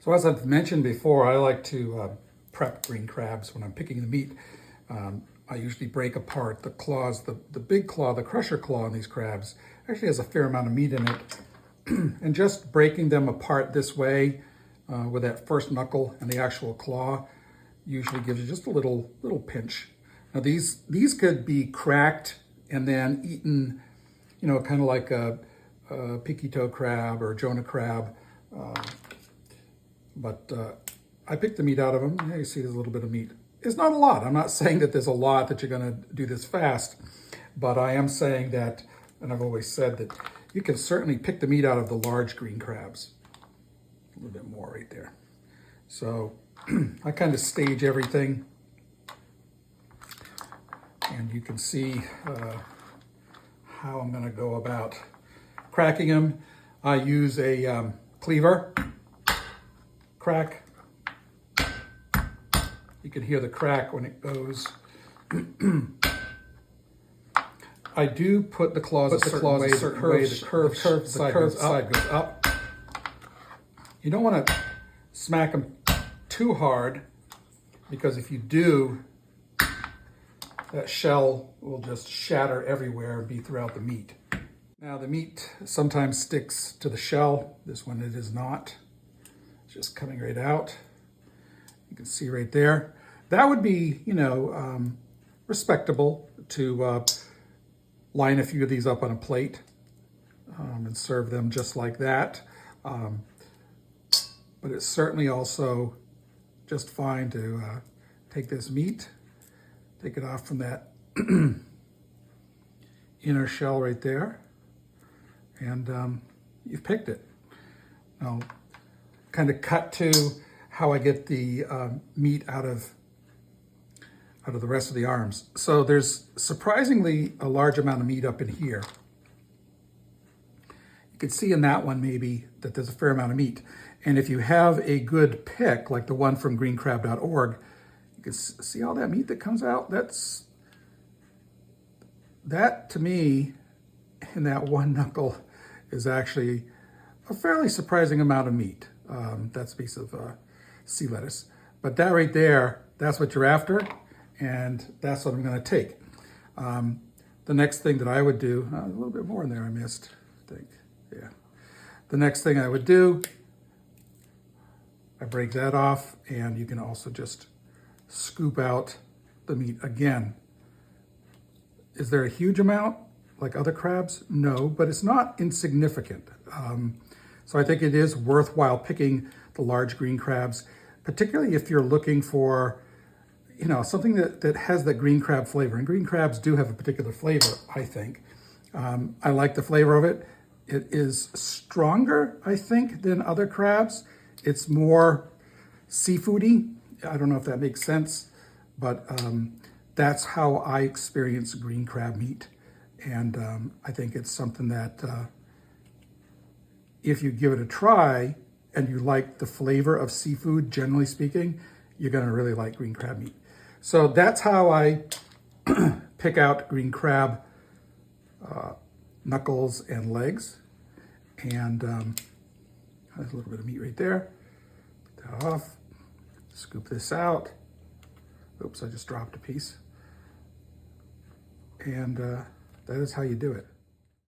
So as I've mentioned before, I like to prep green crabs when I'm picking the meat. I usually break apart the claws. The big claw, the crusher claw on these crabs actually has a fair amount of meat in it. And just breaking them apart this way with that first knuckle and the actual claw usually gives you just a little pinch. Now these could be cracked and then eaten, you know, kind of like a pinky toe crab or a Jonah crab. But I picked the meat out of them. Yeah, you see there's a little bit of meat. It's not a lot. I'm not saying that there's a lot that you're going to do this fast, but I am saying that, and I've always said that you can certainly pick the meat out of the large green crabs. A little bit more right there. So I kind of stage everything, and you can see how I'm going to go about cracking them. I use a cleaver. Crack. You can hear the crack when it goes. I do put the claws a certain way. The curved side goes up. You don't want to smack them too hard, because if you do, that shell will just shatter everywhere and be throughout the meat. Now the meat sometimes sticks to the shell. This one it is not. Just coming right out. You can see right there. That would be, you know, respectable to line a few of these up on a plate and serve them just like that. But it's certainly also just fine to take this meat, take it off from that inner shell right there, and you've picked it. Now, kind of cut to how I get the meat out of the rest of the arms. So there's surprisingly a large amount of meat up in here. You can see in that one maybe that there's a fair amount of meat. And if you have a good pick, like the one from greencrab.org, you can see all that meat that comes out. That to me, in that one knuckle, is actually a fairly surprising amount of meat. That's a piece of sea lettuce. But that right there, that's what you're after, and that's what I'm going to take. The next thing that I would do, a little bit more in there I missed, I think. Yeah. The next thing I would do, I break that off, and you can also just scoop out the meat again. Is there a huge amount like other crabs? No, but it's not insignificant. So I think it is worthwhile picking the large green crabs, particularly if you're looking for, you know, something that has that green crab flavor. And green crabs do have a particular flavor, I think. I like the flavor of it. It is stronger, I think, than other crabs. It's more seafoody. I don't know if that makes sense, but that's how I experience green crab meat. And I think it's something that if you give it a try and you like the flavor of seafood, generally speaking, you're going to really like green crab meat. So that's how I pick out green crab knuckles and legs. And there's a little bit of meat right there. Put that off. Scoop this out. Oops, I just dropped a piece. And that is how you do it.